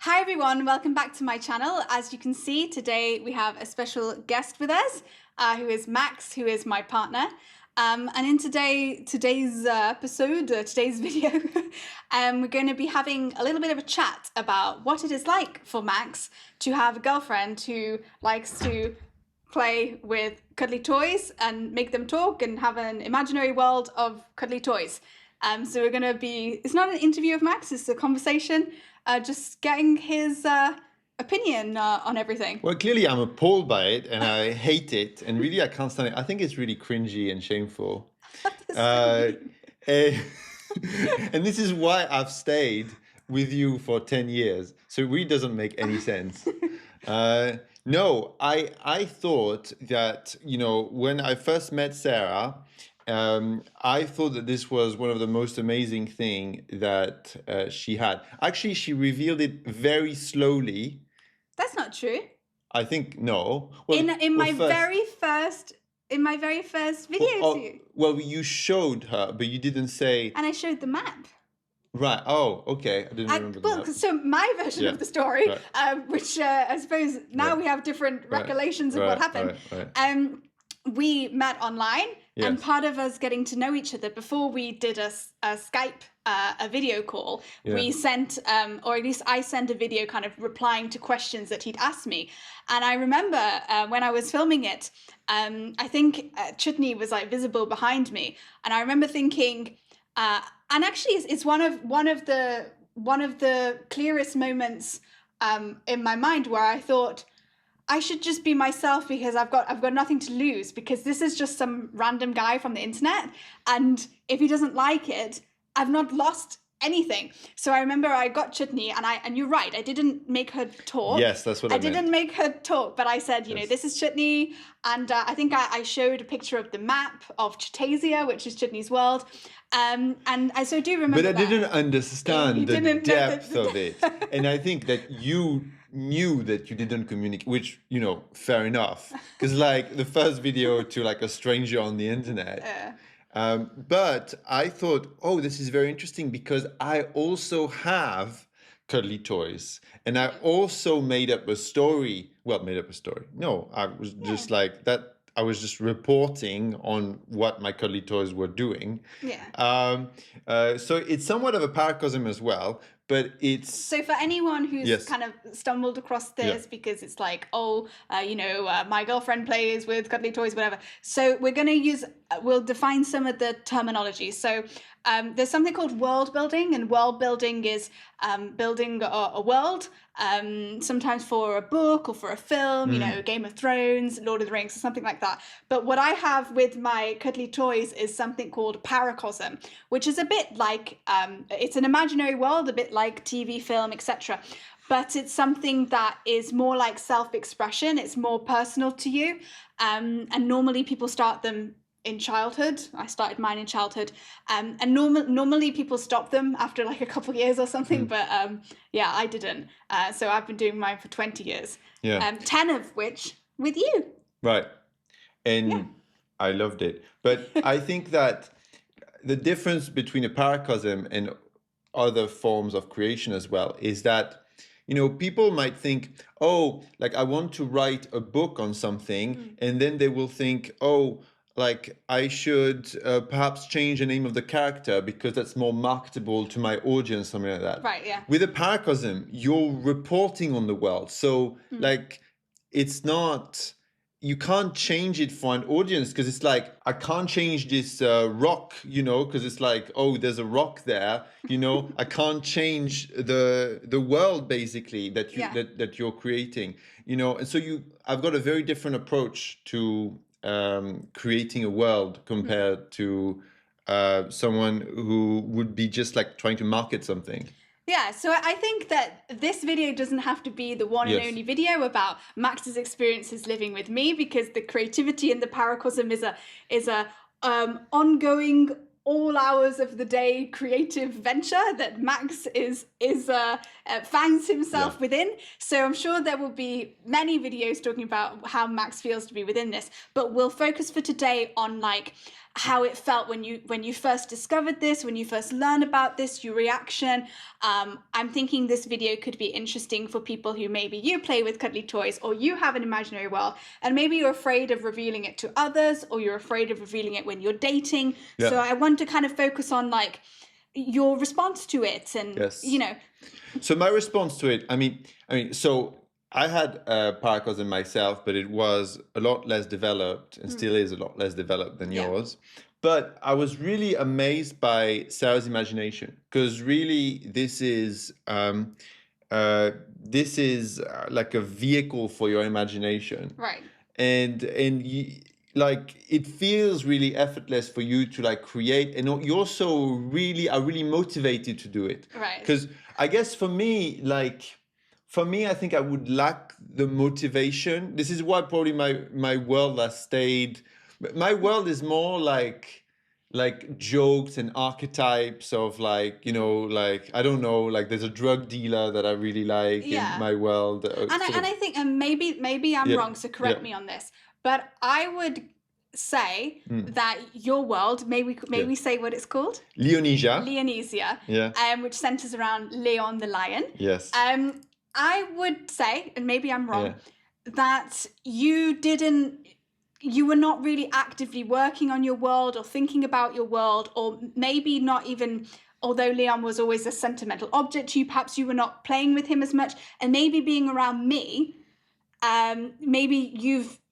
Hi everyone, welcome back to my channel. As you can see, today we have a special guest with us, who is Max, who is my partner. And in today's episode, today's video, we're going to be having a little bit of a chat about what it is like for Max to have a girlfriend who likes to play with cuddly toys and make them talk and have an imaginary world of cuddly toys. So we're going to be, it's not an interview of Max, it's a conversation, just getting his opinion on everything. Well, clearly I'm appalled by it and I hate it. And really, I can't stand it. I think it's really cringy and shameful. And this is why I've stayed with you for 10 years. So it really doesn't make any sense. No, I thought that, when I first met Sarah, I thought that this was one of the most amazing thing that she had. Actually, she revealed it very slowly. That's not true. I think no. Well, in my very first video to you. Well, you showed her, but you didn't say. And I showed the map. Right. Oh, okay. I didn't remember that. So my version of the story, which I suppose now we have different recollections of what happened. We met online, and part of us getting to know each other before we did a Skype, a video call, we sent, or at least I sent a video kind of replying to questions that he'd asked me. And I remember when I was filming it, I think Chutney was like visible behind me. And I remember thinking, and actually it's one of the clearest moments in my mind where I thought, I should just be myself because I've got nothing to lose, because this is just some random guy from the internet, and if he doesn't like it, I've not lost anything. So I remember I got Chutney, and you're right, I didn't make her talk. Yes, that's what I meant. didn't make her talk, but I said, this is Chutney, and I think I showed a picture of the map of Chutasia, which is Chutney's world. And I do remember. But I didn't understand the depth of it, and I think that you knew that you didn't communicate, which fair enough, because like the first video to like a stranger on the internet. But I thought, oh, this is very interesting because I also have cuddly toys, and I also made up a story. Well, made up a story. No, I was just like that. I was just reporting on what my cuddly toys were doing. Yeah. So it's somewhat of a paracosm as well, but it's... So for anyone who's kind of stumbled across this because it's like, my girlfriend plays with cuddly toys, whatever. So we're going to we'll define some of the terminology. So there's something called world building, and world building is building a world, sometimes for a book or for a film, Game of Thrones, Lord of the Rings, or something like that. But what I have with my cuddly toys is something called Paracosm, which is a bit like, it's an imaginary world, a bit like TV, film, etc. But it's something that is more like self-expression. It's more personal to you. And normally people start them in childhood. I started mine in childhood, and normally people stop them after like a couple of years or something, but I didn't. So I've been doing mine for 20 years, 10 of which with you. Right. And I loved it. But I think that the difference between a paracosm and other forms of creation as well is that people might think, oh, like I want to write a book on something, and then they will think, oh, like I should perhaps change the name of the character because that's more marketable to my audience, something like that. Right, yeah. With a paracosm, you're reporting on the world. So like it's not, you can't change it for an audience because it's like, I can't change this rock, because it's like, oh, there's a rock there, I can't change the world basically that you're creating, and so I've got a very different approach to creating a world compared to someone who would be just like trying to market something. Yeah, so I think that this video doesn't have to be the one and only video about Max's experiences living with me, because the creativity and the paracosm is a ongoing, all hours of the day creative venture that Max finds himself within. So I'm sure there will be many videos talking about how Max feels to be within this, but we'll focus for today on like how it felt when you first discovered this, when you first learned about this, your reaction. I'm thinking this video could be interesting for people who maybe you play with cuddly toys, or you have an imaginary world, and maybe you're afraid of revealing it to others, or you're afraid of revealing it when you're dating. Yeah. So I want to kind of focus on like your response to it, and Yes. you know. So my response to it, I mean, so I had Paracosm myself, but it was a lot less developed, and still is a lot less developed than yours. But I was really amazed by Sarah's imagination, because really this is like a vehicle for your imagination, Right. and like it feels really effortless for you to like create, and you also really are really motivated to do it. Right. Because I guess for me, I think I would lack the motivation. This is why probably my world has stayed. My world is more like jokes and archetypes of like, you know, like, I don't know, like there's a drug dealer that I really like in my world. And I think, and maybe I'm wrong, so correct me on this, but I would say that your world, maybe say what it's called? Leonesia. Yeah. Which centers around Leon the lion. Yes. I would say, and maybe I'm wrong, that you were not really actively working on your world or thinking about your world, or maybe not even, although Leon was always a sentimental object to you, perhaps you were not playing with him as much, and maybe being around me, maybe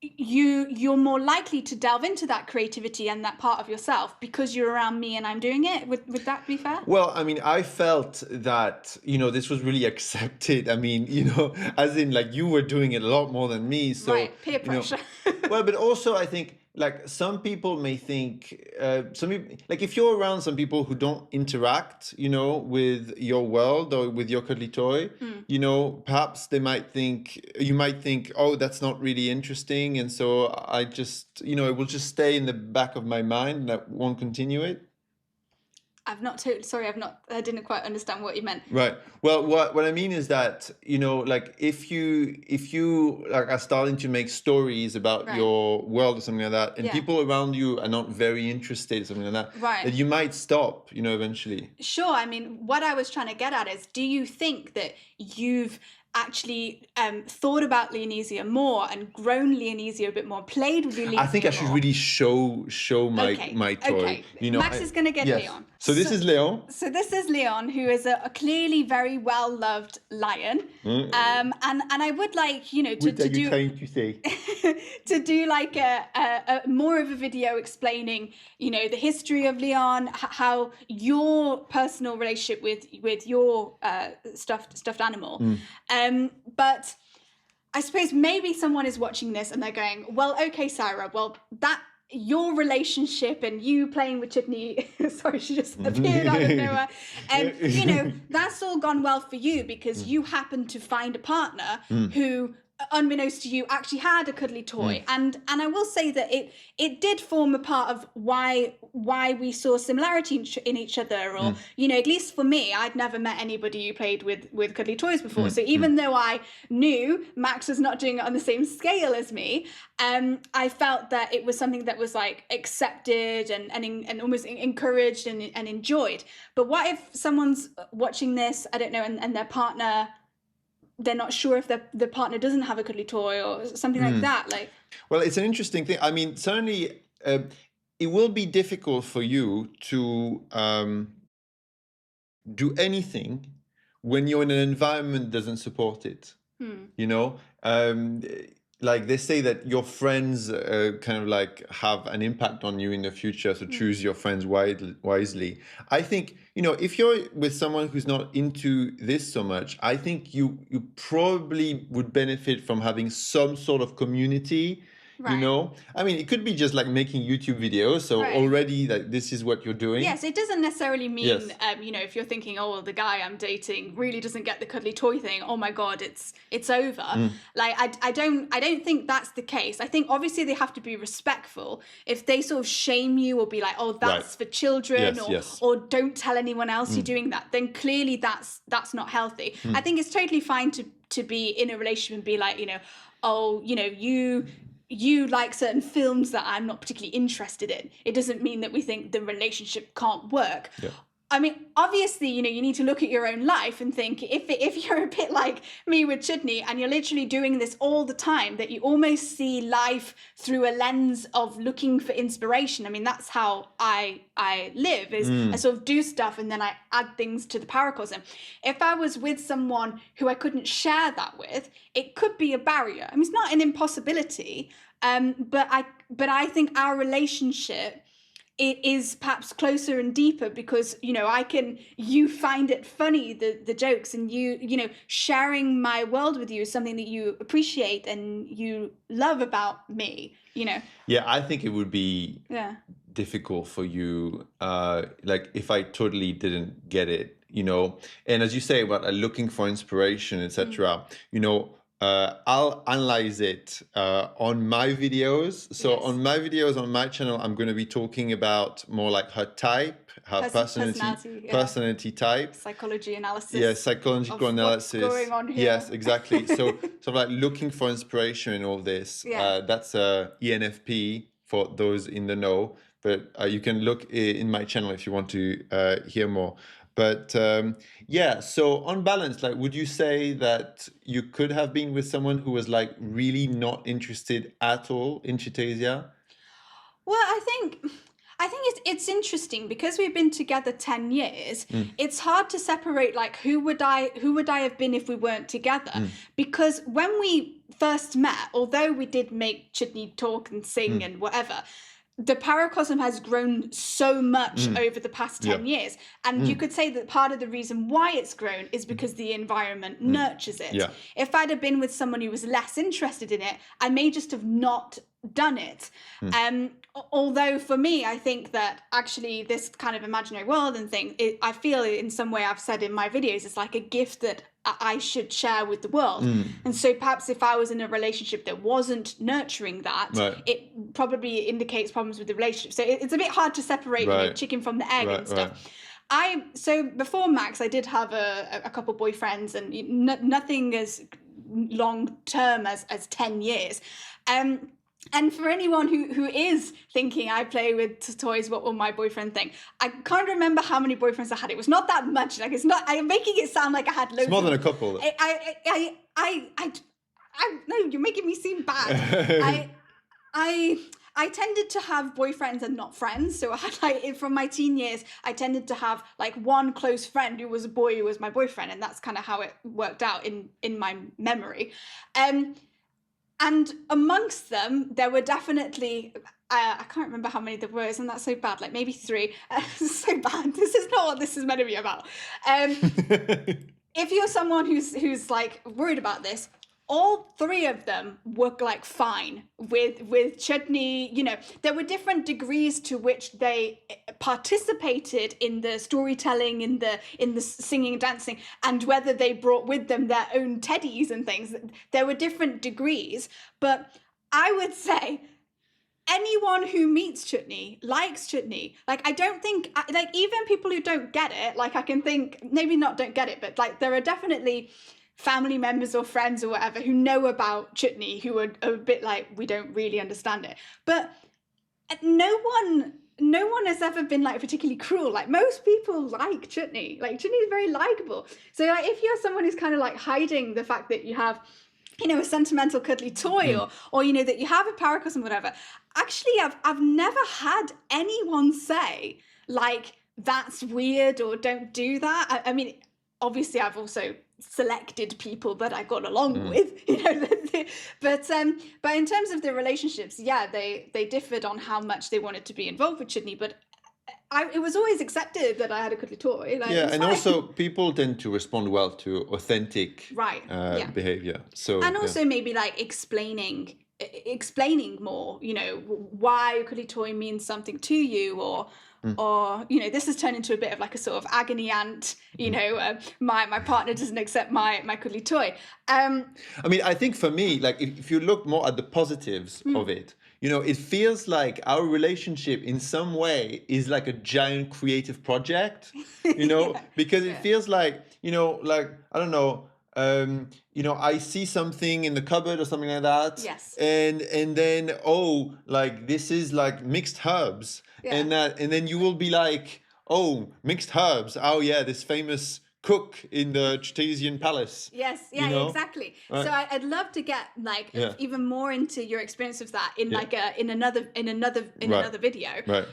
you're more likely to delve into that creativity and that part of yourself because you're around me and I'm doing it. Would that be fair? Well, I mean, I felt that, you know, this was really accepted. I mean, you know, as in like you were doing it a lot more than me. So, right, peer pressure. Well, but also I think like some people may think, like if you're around some people who don't interact, you know, with your world or with your cuddly toy, you know, perhaps you might think, oh, that's not really interesting. And so I just, you know, it will just stay in the back of my mind and I won't continue it. I didn't quite understand what you meant. Right. Well, what I mean is that, you know, like if you like are starting to make stories about your world or something like that, and people around you are not very interested, something like that, that you might stop, you know, eventually. Sure. I mean, what I was trying to get at is, do you think that you've actually thought about Leonesia more and grown Leonesia a bit more, played with Leonesia? I think I should really show my toy. Okay. You know, Max is going to get Leon. So this is Leon. So this is Leon, who is a clearly very well loved lion. And I would like, you know, to do trying to say? to do like a more of a video explaining, you know, the history of Leon, how your personal relationship with your stuffed animal. But I suppose maybe someone is watching this and they're going, well, okay, Sarah, well, that your relationship and you playing with Chitney, sorry, she just appeared out of nowhere, and you know, that's all gone well for you because you happened to find a partner who, unbeknownst to you, actually had a cuddly toy. And I will say that it did form a part of why we saw similarity in each other, or you know, at least for me, I'd never met anybody who played with cuddly toys before. So even though I knew Max was not doing it on the same scale as me, I felt that it was something that was like accepted and almost encouraged and enjoyed. But what if someone's watching this, I don't know, and their partner, they're not sure if the partner doesn't have a cuddly toy or something like that? Like, well, it's an interesting thing. I mean, certainly it will be difficult for you to do anything when you're in an environment that doesn't support it. You know, like they say that your friends kind of like have an impact on you in the future, so choose your friends wisely. I think, you know, if you're with someone who's not into this so much, I think you probably would benefit from having some sort of community. You know, I mean, it could be just like making YouTube videos. So already like this is what you're doing. Yes, it doesn't necessarily mean, you know, if you're thinking, oh, well, the guy I'm dating really doesn't get the cuddly toy thing, oh my God, it's over. Like, I don't think that's the case. I think obviously they have to be respectful. If they sort of shame you or be like, oh, that's for children, or don't tell anyone else you're doing that, then clearly that's not healthy. I think it's totally fine to be in a relationship and be like, you know, oh, you know, you like certain films that I'm not particularly interested in, it doesn't mean that we think the relationship can't work. Yeah. I mean, obviously, you need to look at your own life and think, if you're a bit like me with Chutney and you're literally doing this all the time, that you almost see life through a lens of looking for inspiration. I mean, that's how I live, is I sort of do stuff and then I add things to the Paracosm. If I was with someone who I couldn't share that with, it could be a barrier. I mean, it's not an impossibility, but I think our relationship, it is perhaps closer and deeper because, you find it funny, the jokes, and sharing my world with you is something that you appreciate and you love about me, Yeah, I think it would be Yeah. difficult for you, like if I totally didn't get it, and as you say about looking for inspiration, etc., I'll analyze it on my videos. So Yes. on my videos on my channel, I'm going to be talking about more like her type, her personality type, psychology analysis. Yeah, psychological analysis. What's going on here? Yes, exactly. So sort of like looking for inspiration in all this. Yeah. That's ENFP for those in the know. But you can look in my channel if you want to hear more. But yeah, so on balance, like, would you say that you could have been with someone who was like really not interested at all in Chitasia? Well, I think it's interesting because we've been together 10 years. It's hard to separate, like, who would I have been if we weren't together? Because when we first met, although we did make Chutney talk and sing and whatever, the Paracosm has grown so much over the past 10 years. And you could say that part of the reason why it's grown is because the environment nurtures it. Yeah. If I'd have been with someone who was less interested in it, I may just have not done it. Although for me, I think that actually this kind of imaginary world and thing, I feel in some way, I've said in my videos, it's like a gift that I should share with the world. And so perhaps if I was in a relationship that wasn't nurturing that, it probably indicates problems with the relationship. So it's a bit hard to separate chicken from the egg and stuff. So before Max, I did have a couple boyfriends, and nothing as long term as 10 years. And for anyone who is thinking I play with toys, what will my boyfriend think? I can't remember how many boyfriends I had. It was not that much. Like, it's not. I'm making it sound like I had loads. It's more than a couple. No, you're making me seem bad. I tended to have boyfriends and not friends. So I had, like, from my teen years, I tended to have like one close friend who was a boy who was my boyfriend, and that's kind of how it worked out in my memory. And amongst them, there were definitely, I can't remember how many there were, isn't that so bad? Like maybe 3. So bad. This is not what this is meant to be about. If you're someone who's like worried about this, all 3 of them were like fine with Chutney. There were different degrees to which they participated in the storytelling, in the singing and dancing, and whether they brought with them their own teddies and things. There were different degrees, but I would say anyone who meets Chutney likes Chutney. Like, I don't think, like, even people who don't get it, like, I can think, maybe not don't get it, but like there are definitely family members or friends or whatever who know about Chutney who are a bit like, we don't really understand it. But no one has ever been like particularly cruel. Like, most people like Chutney. Like, Chutney is very likable. So like, if you're someone who's kind of like hiding the fact that you have, a sentimental cuddly toy or that you have a Paracosm or whatever, actually I've never had anyone say like, that's weird or don't do that. I mean, obviously I've also selected people that I got along with, but in terms of the relationships, they differed on how much they wanted to be involved with Chutney, but it was always accepted that I had a cuddly toy. Like, and also people tend to respond well to authentic behavior. So also maybe like explaining more, why a cuddly toy means something to you, or this has turned into a bit of like a sort of agony aunt, my partner doesn't accept my cuddly toy. I mean, I think for me, like, if you look more at the positives of it, it feels like our relationship in some way is like a giant creative project, because it feels like, like, I don't know, I see something in the cupboard or something like that. Yes. And then, oh, like this is like mixed herbs. Yeah. And then you will be like, oh, mixed herbs. Oh yeah, this famous cook in the Chitesian palace. Yes, yeah, exactly. Right. So I'd love to get like even more into your experience of that in like in another video. Right.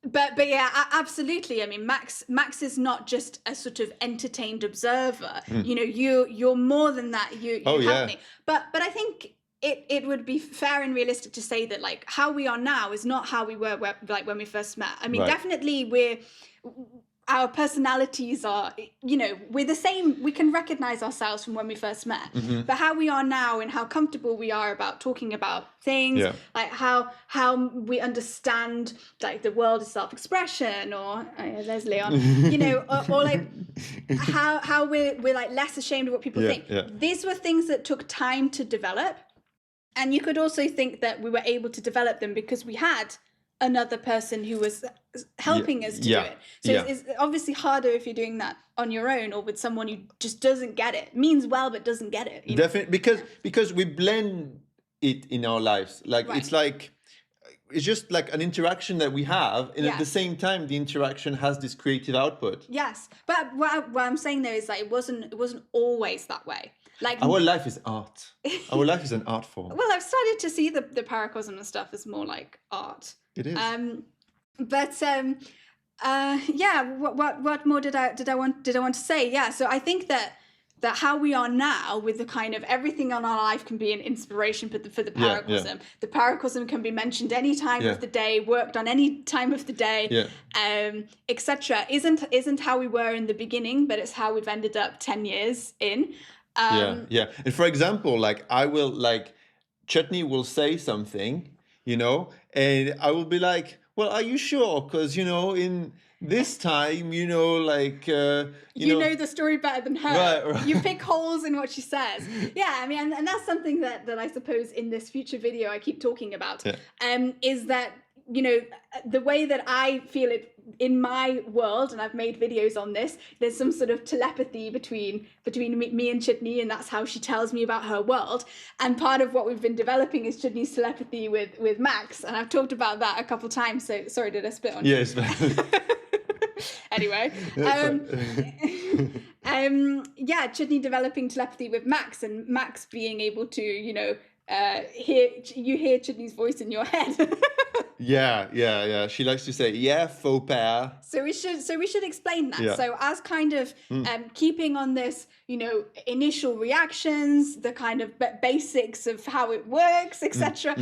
But yeah, absolutely. I mean, Max is not just a sort of entertained observer. You're more than that. You help me. But I think it would be fair and realistic to say that like how we are now is not how we were like when we first met. I mean, definitely our personalities are, we're the same. We can recognize ourselves from when we first met. Mm-hmm. But how we are now and how comfortable we are about talking about things, like how we understand like the world of self-expression, or there's Leon, or like how we're like less ashamed of what people think. Yeah. These were things that took time to develop. And you could also think that we were able to develop them because we had another person who was helping us to do it. So it's obviously harder if you're doing that on your own or with someone who just doesn't get it. Means well, but doesn't get it. Definitely, because we blend it in our lives. Like it's just like an interaction that we have, and at the same time, the interaction has this creative output. Yes, but what I'm saying there is like it wasn't always that way. Like our life is art. Our life is an art form. Well, I've started to see the Paracosm and stuff as more like art. It is. What more did I want to say? Yeah, so I think that how we are now with the kind of everything on our life can be an inspiration for the Paracosm. Yeah. The Paracosm can be mentioned any time of the day, worked on any time of the day, etc. Isn't how we were in the beginning, but it's how we've ended up 10 years in. And for example, like I will like Chutney will say something, and I will be like, well, are you sure? Because in this time, like you know the story better than her. Right. You pick holes in what she says. Yeah, I mean, and that's something that I suppose in this future video I keep talking about. Is that the way that I feel it in my world, and I've made videos on this, there's some sort of telepathy between me and Chutney, and that's how she tells me about her world. And part of what we've been developing is Chutney's telepathy with Max, and I've talked about that a couple times. So sorry, did I spit on you? Yes. Anyway, Chutney developing telepathy with Max, and Max being able to hear Chutney's voice in your head. Yeah. She likes to say, faux pas. So we should explain that. Yeah. So as kind of keeping on this, initial reactions, the kind of basics of how it works, etc.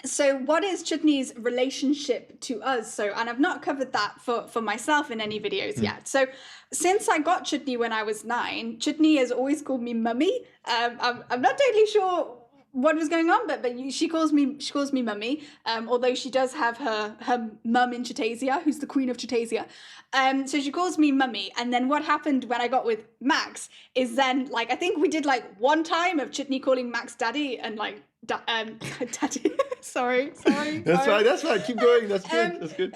So what is Chutney's relationship to us? So, and I've not covered that for myself in any videos yet. So since I got Chutney when I was 9, Chutney has always called me mummy. I'm not totally sure what was going on, but she calls me mummy, although she does have her mum in Chitesia, who's the queen of Chitesia. So she calls me mummy. And then what happened when I got with Max is then like I think we did like one time of Chutney calling Max daddy and like daddy. sorry. That's fine. Keep going. That's good.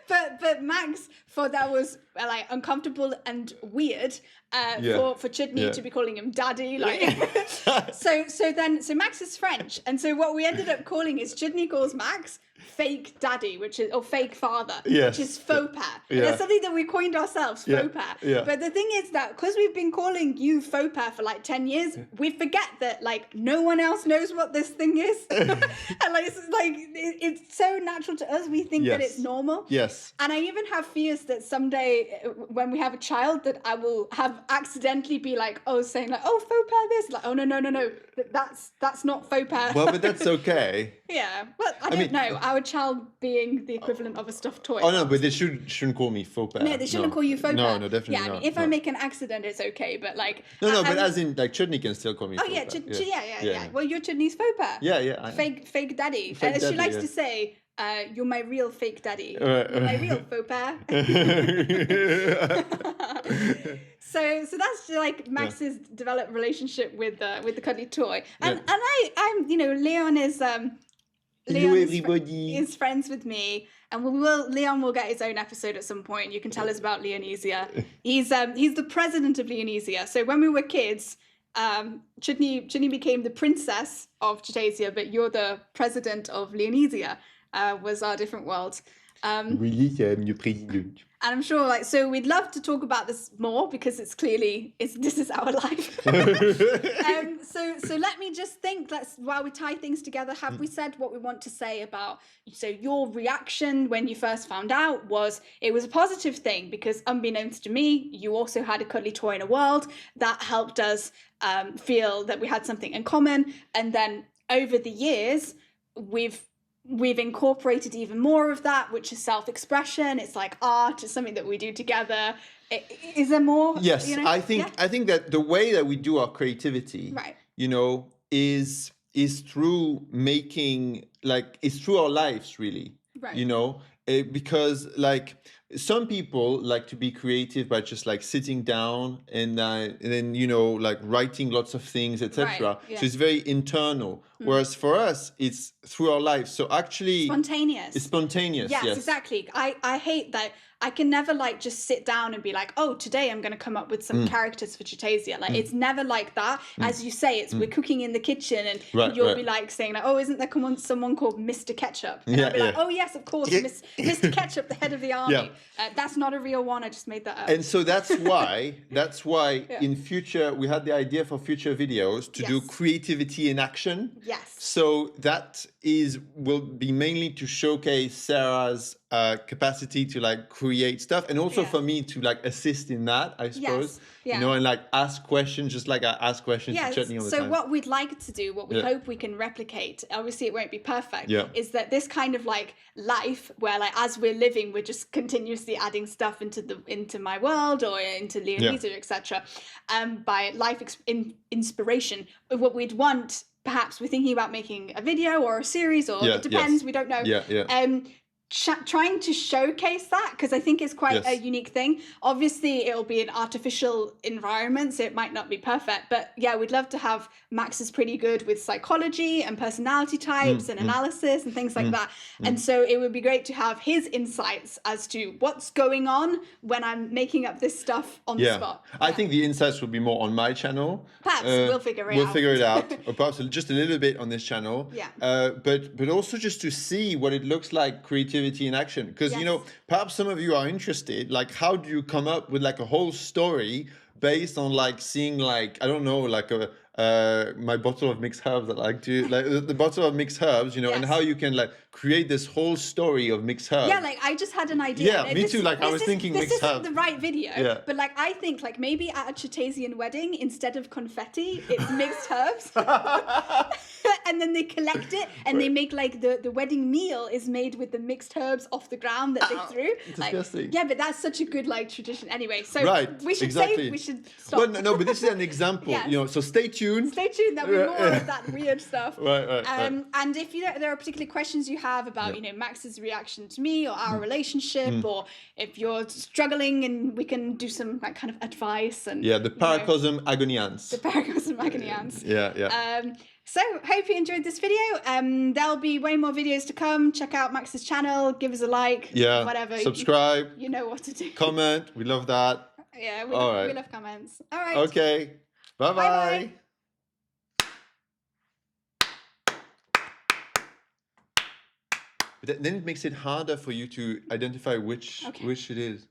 But Max thought that was like uncomfortable and weird for Chutney to be calling him daddy. Like so Max is French, and so what we ended up calling is Chutney calls Max fake daddy, or fake father, which is faux pas. That's something that we coined ourselves, faux pas. But the thing is that because we've been calling you faux pas for like 10 years, we forget that like no one else knows what this thing is. And it's so natural to us, we think that it's normal. Yes. And I even have fears that someday when we have a child that I will have accidentally be like, saying like, faux pas this, like, oh no, that's not faux pas. Well, but that's okay. Yeah, well, I don't know. Our child being the equivalent of a stuffed toy. Oh no, but they shouldn't call me faux pas. No, they shouldn't call you faux pas. No, definitely not. I mean, if I make an accident, it's okay, but like. No, but as in like Chutney can still call me. Oh yeah, yeah. Well, you're Chutney's faux pas. Yeah. Fake daddy. She likes to say, "You're my real fake daddy. You're my real faux pas." So that's like Max's developed relationship with the cuddly toy, and I'm Leon is Hello, everybody. Is friends with me, and Leon will get his own episode at some point. You can tell us about Leonesia. He's the president of Leonesia. So when we were kids, Chutney became the princess of Chitasia, but you're the president of Leonesia. Was our different world. Really, I'm the president. And I'm sure, like, so we'd love to talk about this more because this is our life. So let me just think. While we tie things together, have we said what we want to say about? So your reaction when you first found out it was a positive thing because unbeknownst to me, you also had a cuddly toy in a world that helped us feel that we had something in common. And then over the years, we've incorporated even more of that, which is self-expression. It's like art. It's something that we do together. Is there more? Yes, I think that the way that we do our creativity, right, is through making, like, it's through our lives, really. Right. Because like some people like to be creative by just like sitting down and then like writing lots of things, etc. Right, yeah. So it's very internal. Whereas for us, it's through our lives. So actually, spontaneous. It's spontaneous. Yes, exactly. I hate that. I can never like just sit down and be like, oh, today I'm going to come up with some characters for Chitasia. Like it's never like that. As you say, we're cooking in the kitchen and you'll be like saying like, oh, isn't there someone called Mr. Ketchup? And I'll be like, oh yes, of course, Mr. Ketchup, the head of the army. That's not a real one. I just made that up. And so that's why in future we had the idea for future videos to do creativity in action. Yes. So that will be mainly to showcase Sarah's capacity to like create stuff, and also for me to like assist in that, I suppose. Yes. And like ask questions, just like I ask questions to Chutney all the time. So what we'd like to do, what we hope we can replicate, obviously it won't be perfect, is that this kind of like life where like as we're living, we're just continuously adding stuff into my world or into Leonesia, etc. By life inspiration. What we'd want, perhaps we're thinking about making a video or a series, or it depends. We don't know. Trying to showcase that, because I think it's quite a unique thing. Obviously it'll be an artificial environment, so it might not be perfect, but we'd love to have Max is pretty good with psychology and personality types and analysis and things like that, and so it would be great to have his insights as to what's going on when I'm making up this stuff on the spot. I think the insights will be more on my channel. Perhaps we'll figure it out, or perhaps just a little bit on this channel. But also just to see what it looks like creativity in action, because perhaps some of you are interested, like how do you come up with like a whole story based on like seeing like, I don't know, like my bottle of mixed herbs that I like to like the bottle of mixed herbs, and how you can like create this whole story of mixed herbs. Like I just had an idea. Me too. Like I was thinking mixed herbs. This isn't the right video, but like I think like maybe at a Chitasian wedding, instead of confetti, it's mixed herbs. And then they collect it and they make like the wedding meal is made with the mixed herbs off the ground that they threw. Disgusting. Like, but that's such a good like tradition. Anyway, so we should stop. Well, no, but this is an example. So stay tuned. Stay tuned. There'll be more of that weird stuff. Right. And if there are particular questions you have about Max's reaction to me or our relationship, or if you're struggling, and we can do some like kind of advice and the Paracosm agonians. The Paracosm agonians. Yeah. So hope you enjoyed this video. There'll be way more videos to come. Check out Max's channel. Give us a like. Whatever. Subscribe. You know what to do. Comment. We love that. Yeah. We love comments. All right. Okay. Bye-bye. But then it makes it harder for you to identify which it is.